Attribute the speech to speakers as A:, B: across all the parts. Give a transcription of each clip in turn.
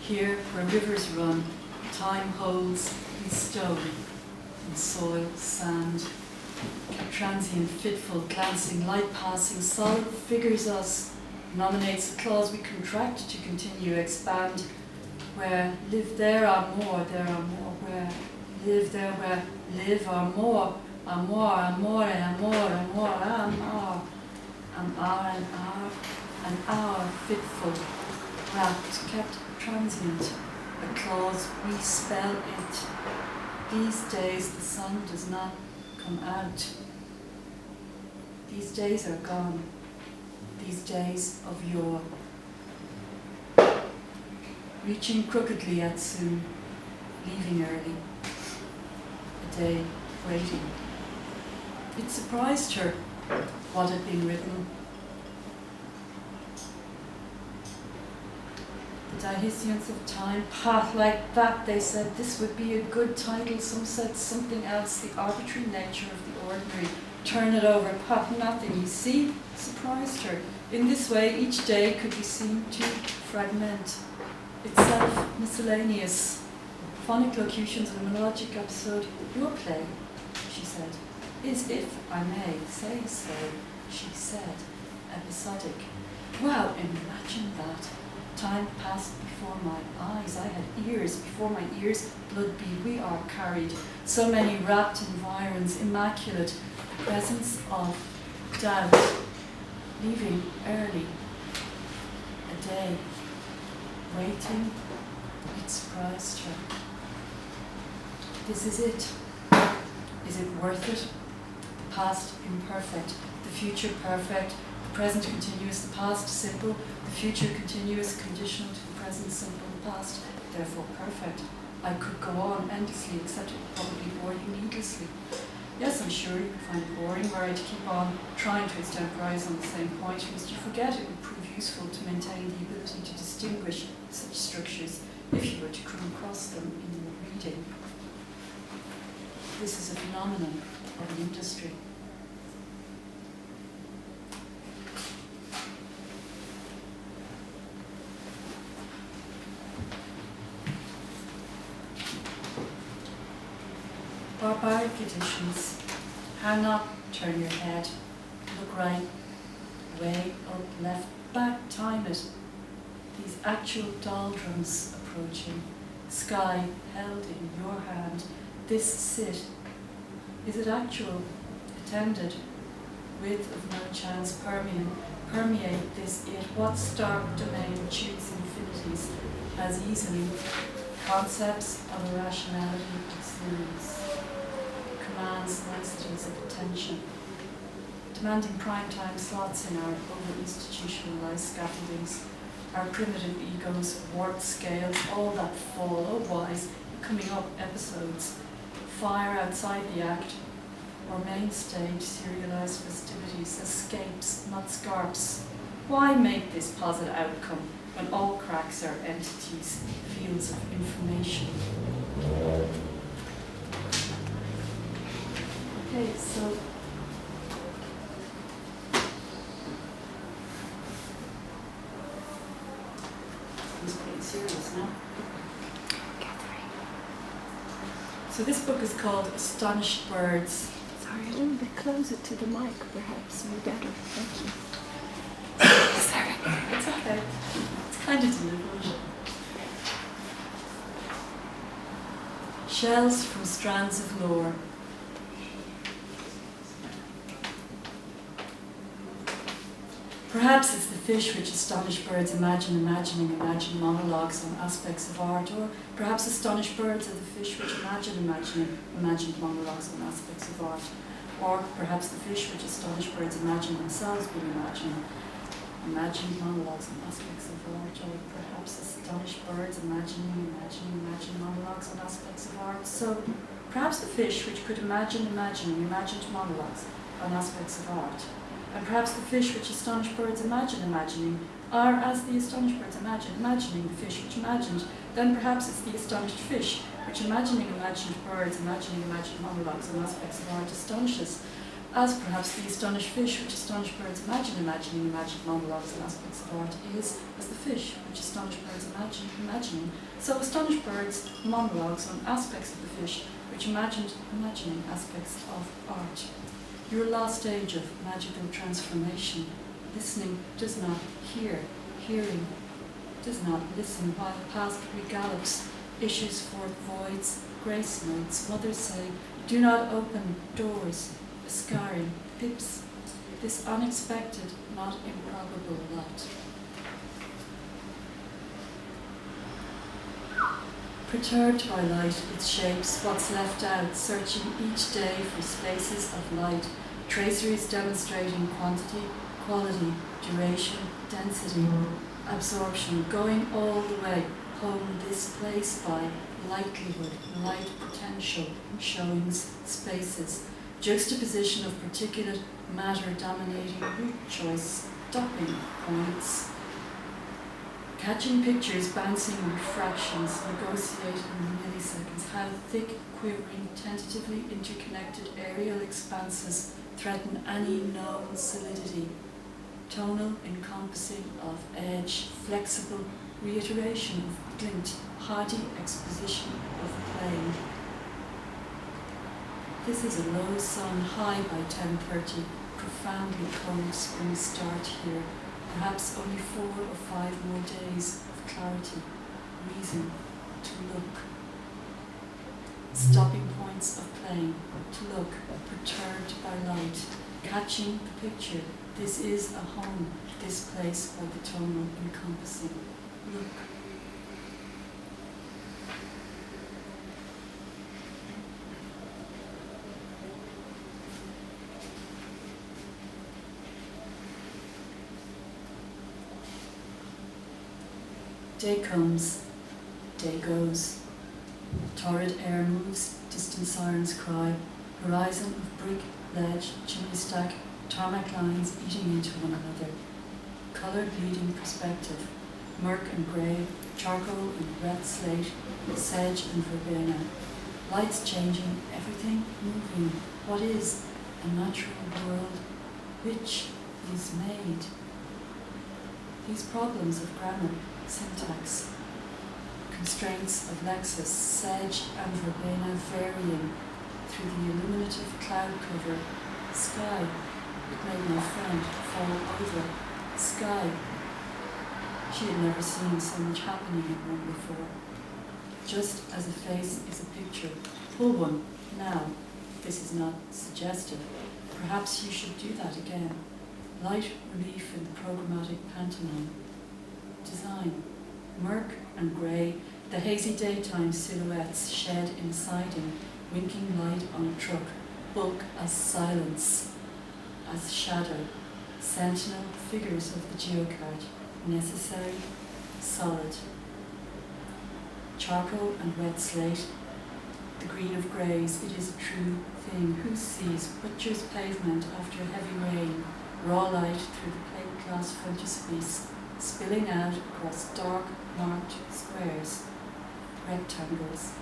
A: Here, where rivers run, time holds in stone, in soil, sand, transient, fitful, glancing, light passing, solid figures us, nominates the clause we contract to continue, expand, where live there are more, where live there, where live are more, amore, amore, amore, amore, amor, an hour, fitful, wrapped, kept transient, a clause we spell it. These days the sun does not come out. These days are gone. These days of yore. Reaching crookedly at soon, leaving early. A day waiting. It surprised her what had been written. The Dionysians of time, path like that, they said, this would be a good title. Some said something else, the arbitrary nature of the ordinary. Turn it over, path nothing, you see, surprised her. In this way, each day could be seen to fragment, itself miscellaneous. Phonic locutions in a monologic episode, your play, she said, is, if I may say so, she said, episodic. Wow, imagine that. Time passed before my eyes. I had ears. Before my ears, blood beat. We are carried. So many wrapped environs, immaculate. The presence of doubt. Leaving early. A day. Waiting. It surprised her. This is it. Is it worth it? The past imperfect. The future perfect. The present continuous. The past simple. The future continuous, conditional to the present, simple, past, therefore perfect. I could go on endlessly, except it would probably bore you needlessly. Yes, I'm sure you would find it boring were I to keep on trying to extemporize on the same point, lest you forget it would prove useful to maintain the ability to distinguish such structures if you were to come across them in your reading. This is a phenomenon of an industry. Barbaric editions. Hang up, turn your head, look right, way, up, left, back, time it. These actual doldrums approaching, sky held in your hand, this sit. Is it actual, attended, width of no chance, permeate this it? What stark domain shoots infinities as easily? Concepts of irrationality experience. Commands niceties of attention, demanding prime time slots in our over-institutionalized scaffoldings, our primitive egos, warped scales, all that fall, oh wise, coming up episodes, fire outside the act, or main stage serialized festivities, escapes, not scarps. Why make this positive outcome when all cracks are entities, fields of information? Okay, so he's pretty serious now. So this book is called Astonished Birds.
B: Sorry, a little bit closer to the mic, perhaps. You're better. Thank you.
A: Sorry. It's okay. It's kind of deliberate. Shells from strands of lore. Perhaps it's the fish which astonished birds imagine monologues on aspects of art, or perhaps astonished birds are the fish which imagine monologues on aspects of art, or perhaps the fish which astonished birds imagine themselves being imagined monologues on aspects of art, or perhaps astonished birds imagining monologues on aspects of art. So perhaps the fish which could imagine imagined monologues on aspects of art. And perhaps the fish which astonished birds imagining are, as the astonished birds imagining the fish which imagined. Then perhaps it's the astonished fish which imagined birds, imagined monologues on aspects of art astonishes. as perhaps the astonished fish which astonished birds imagine imagining monologues and aspects of art is as the fish which astonished birds imagine imagining. So astonished birds monologues on aspects of the fish which imagined imagining aspects of art. Your last stage of magical transformation. Listening does not hear, hearing does not listen, while past regallops issues forth voids, grace notes. Mothers say, do not open doors, scarring, pips, this unexpected, not improbable light. Perturbed by light, its shapes, what's left out, searching each day for spaces of light, traceries demonstrating quantity, quality, duration, density, absorption, going all the way home this place by likelihood, light potential, showings, spaces, juxtaposition of particulate matter dominating route choice, stopping points, catching pictures, bouncing refractions, negotiating milliseconds, how thick, quivering, tentatively interconnected aerial expanses threaten any known solidity, tonal encompassing of edge, flexible reiteration of glint, hardy exposition of plane. This is a low sun, high by 10:30, profoundly cold spring start here, perhaps only 4 or 5 more days of clarity, reason to look. Stopping points of playing, to look, perturbed by light, catching the picture. This is a home, this place by the tonal encompassing. Look. Day comes, day goes. Torrid air moves, distant sirens cry. Horizon of brick, ledge, chimney stack, tarmac lines eating into one another. Colour bleeding perspective. Murk and grey, charcoal and red slate, sedge and verbena. Lights changing, everything moving. What is a natural world? Which is made? These problems of grammar, syntax, constraints of lexis, sedge and verbena varying through the illuminative cloud cover. Sky, it made my friend fall over. Sky. She had never seen so much happening in one before. Just as a face is a picture, pull one now. This is not suggestive. Perhaps you should do that again. Light relief in the programmatic pantomime. Design. Murk and grey, the hazy daytime silhouettes shed in siding, winking light on a truck. Bulk as silence, as shadow. Sentinel figures of the geocard. Necessary, solid. Charcoal and red slate, the green of greys, it is a true thing. Who sees butcher's pavement after heavy rain, raw light through the plate glass frontispiece, spilling out across dark, marked squares, rectangles,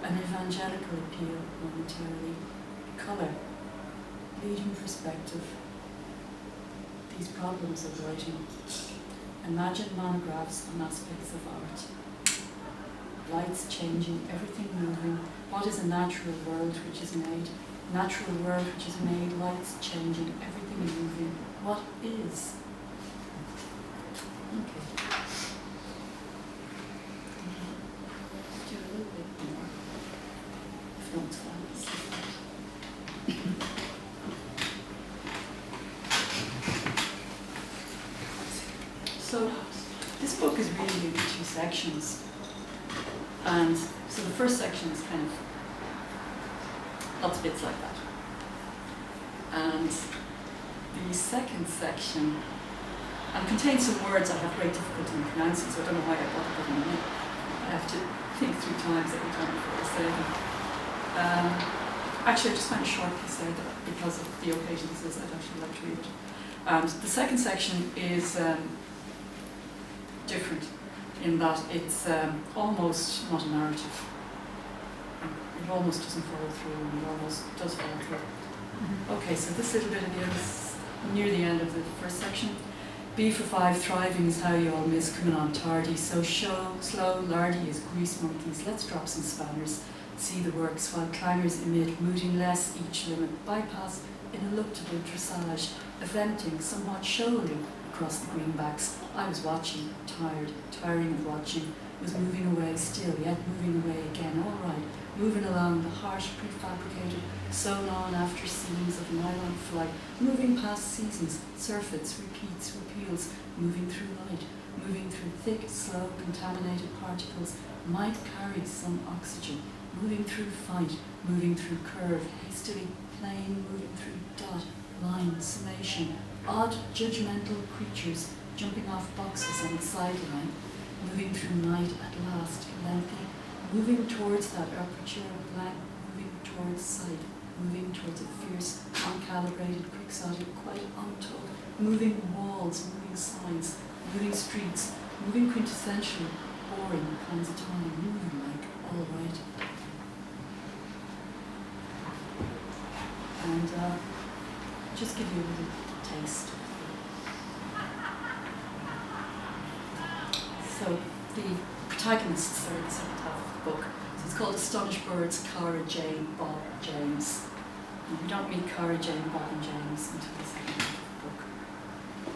A: an evangelical appeal momentarily. Colour, leading perspective, these problems of writing. Imagine monographs on aspects of art. Lights changing, everything moving. What is a natural world which is made? Natural world which is made, lights changing, everything moving. What is? Okay. Do a little bit more. If you want to So this book is really into 2 sections, and so the first section is kind of lots of bits like that, and the second section contains some words I have great difficulty in pronouncing, so I don't know why I brought them in. I have to think 3 times every time before I say them. Actually, I just found a short piece there that, because of the occasion this is, I'd actually like to read it. And the second section is different in that it's almost not a narrative. It almost doesn't follow through, and it almost does follow through. Okay, so this little bit of the near the end of the first section. B for 5, thriving is how you all miss coming on tardy. So show, slow, lardy is grease monkeys. Let's drop some spanners, see the works while clangers emit, mooting less each limit, bypass ineluctable dressage, eventing somewhat showily across the greenbacks. I was watching, tired, tiring of watching, was moving away still, yet moving away again, all right, moving along the harsh, prefabricated, sewn on after seams of nylon flight, moving past seasons, surfeits, repeats, repeals, moving through light, moving through thick, slow, contaminated particles, might carry some oxygen, moving through fight, moving through curve, hastily, plain, moving through dot, line, summation, odd, judgmental creatures, jumping off boxes on the sideline, moving through night at last, lengthy, moving towards that aperture blank, moving towards sight, moving towards a fierce, uncalibrated, quixotic, quite untold, moving walls, moving signs, moving streets, moving quintessential, boring kinds of time, moving like, all right. And just give you a little taste. So the protagonists are in the second half of the book. So it's called Astonished Birds, Cara, Jane, Bob, James. And we don't meet Cara, Jane, Bob and James until the second half of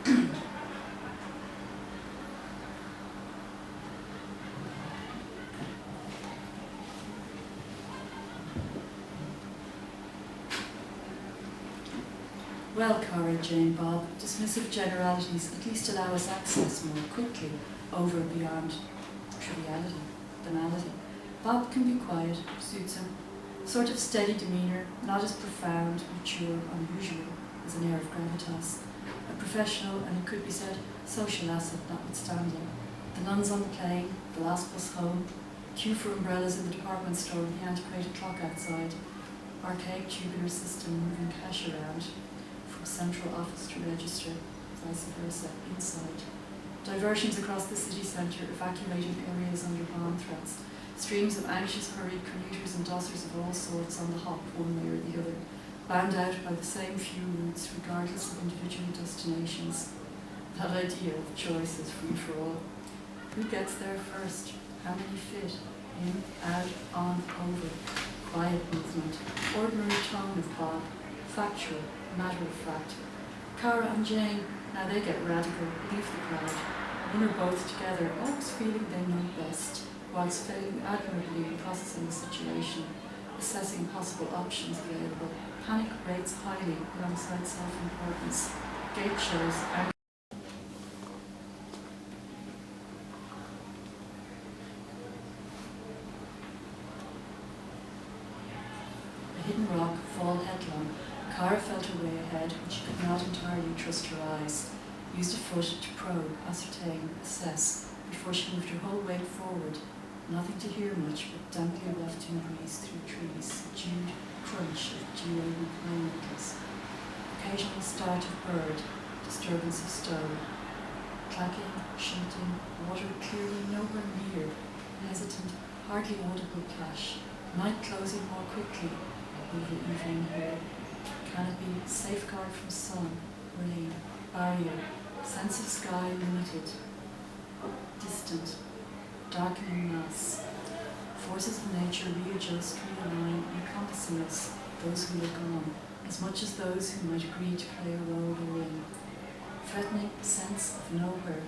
A: the book. Well, Cara, Jane, Bob, dismissive generalities at least allow us access more quickly over and beyond triviality, banality. Bob can be quiet, suits him. Sort of steady demeanour, not as profound, mature, unusual as an air of gravitas. A professional, and it could be said, social asset notwithstanding. The nuns on the plane, the last bus home, queue for umbrellas in the department store with the antiquated clock outside, archaic tubular system moving cash around, from central office to register, vice versa, inside. Diversions across the city centre, evacuating areas under bomb threats, streams of anxious, hurried commuters and dossers of all sorts on the hop one way or the other, bound out by the same few routes regardless of individual destinations. That idea of choice is free for all. Who gets there first? How many fit? In, out, on, over. Quiet movement. Ordinary tone of Bob. Factual. Matter of fact. Cara and Jane, now they get radical, leave the crowd. One or both together, always feeling they know best, whilst failing admirably in processing the situation, assessing possible options available. Panic rates highly alongside self-importance. Gate shows and a hidden rock, fall headlong. Cara felt her way ahead, but she could not entirely trust her eyes. Used a foot to probe, ascertain, assess, before she moved her whole weight forward. Nothing to hear much, but damply wafting breeze through trees, subdued crunch of dew-laden pine needles. Occasional start of bird, disturbance of stone. Clacking, shunting, water clearly nowhere near, hesitant, hardly audible plash. Night closing more quickly over evening here. Canopy, safeguard from sun, rain, barrier, sense of sky limited, distant, darkening mass. Forces of nature readjust, realign, encompassing us, those who look on, as much as those who might agree to play a role therein. Threatening sense of nowhere,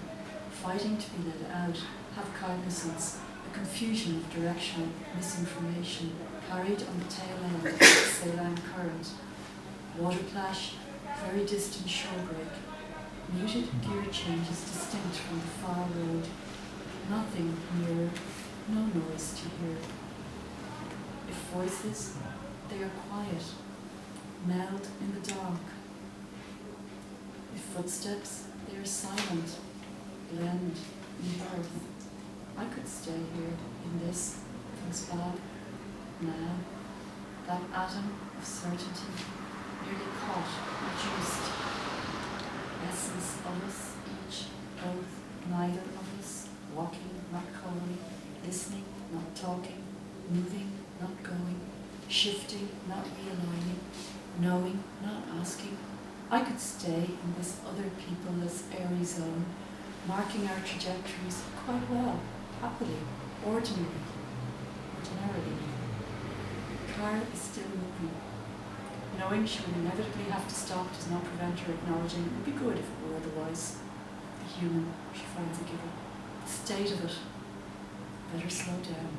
A: fighting to be let out, have cognizance, a confusion of directional misinformation carried on the tail end of the saline current. Water plash, very distant shore break. Muted gear changes distinct from the far road. Nothing nearer, no noise to hear. If voices, they are quiet, meld in the dark. If footsteps, they are silent, blend in birth. I could stay here in this, thinks Bob, now, that atom of certainty, nearly caught, reduced. Essence of us, each, both, neither of us, walking, not calling, listening, not talking, moving, not going, shifting, not realigning, knowing, not asking. I could stay in this other peopleless airy zone, marking our trajectories quite well, happily, ordinarily. The car is still moving. Knowing she would inevitably have to stop does not prevent her acknowledging it would be good if it were otherwise. The human, she finds a giggle. The state of it. Better slow down.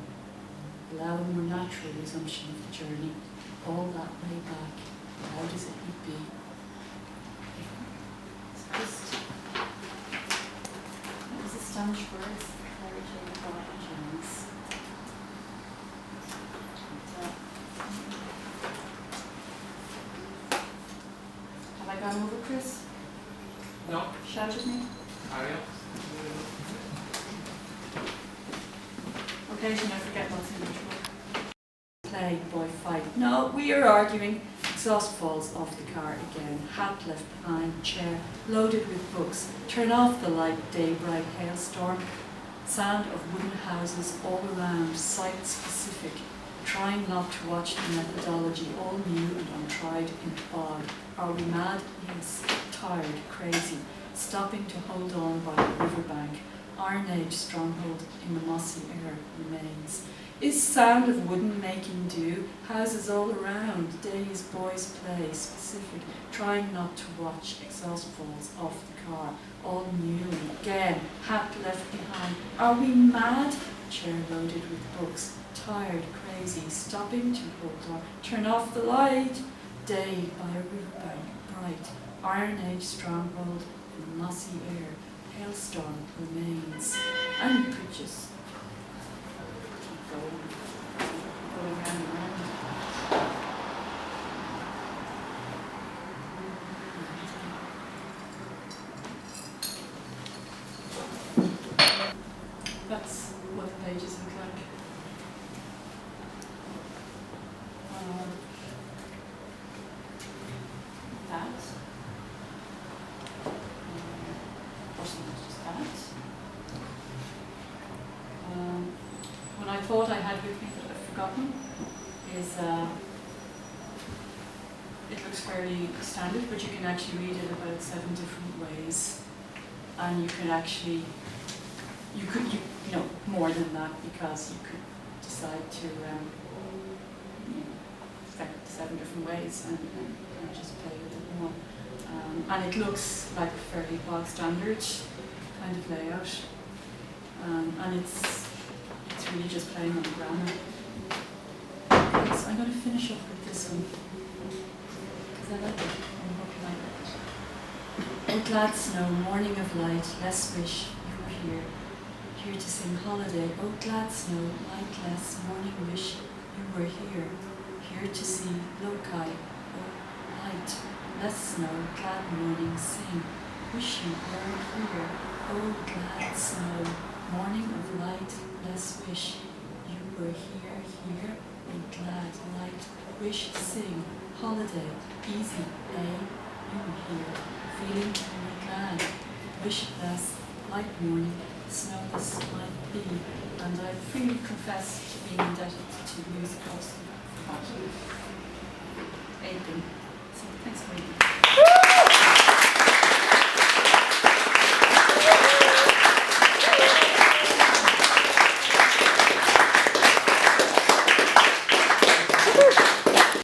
A: Allow a more natural resumption of the journey. All that way back. How does it would be? So just, that was the Spanish words, encouraging Jones. Have I gone over, Chris?
C: No.
A: Shout at me?
C: Ariel?
A: Occasionally I forget what's in which one. Play, boy, fight. No, we are arguing. Exhaust falls off the car again. Hat left behind, chair loaded with books. Turn off the light, day bright hailstorm. Sound of wooden houses all around, site specific. Trying not to watch the methodology, all new and untried in fog. Are we mad? Yes. Tired, crazy. Stopping to hold on by the riverbank. Iron Age stronghold in the mossy air remains. Is sound of wooden making do? Houses all around, days boys play, specific, trying not to watch, exhaust falls off the car, all new and again, hat left behind. Are we mad? Chair loaded with books, tired, crazy, stopping to hold on, turn off the light, day by a riverbank, bright, Iron Age stronghold in the mossy air, hailstorm remains. And you could just going round and round. That's what the pages look like. That. Or something just that. What I thought I had with me that I've forgotten is it looks fairly standard, but you can actually read it about 7 different ways, and you can actually, you know, more than that, because you could decide to affect 7 different ways and just play with it more. And it looks like a fairly bog standard kind of layout, and it's really just playing on the grammar. Okay, so I'm going to finish up with this one, because I like it. I'm hoping I like it. Oh glad snow, morning of light, less wish you were here, here to sing holiday. Oh glad snow, light less, morning wish you were here, here to see loci. Oh light, less snow, glad morning, sing, wish you were here. Oh glad snow, morning of light, less wish you were here, here, oh glad light, wish, sing, holiday, easy, you here, feeling very glad, wish less, light morning, snowless might be, and I freely confess to being indebted to music also for that. 8 So thanks very much.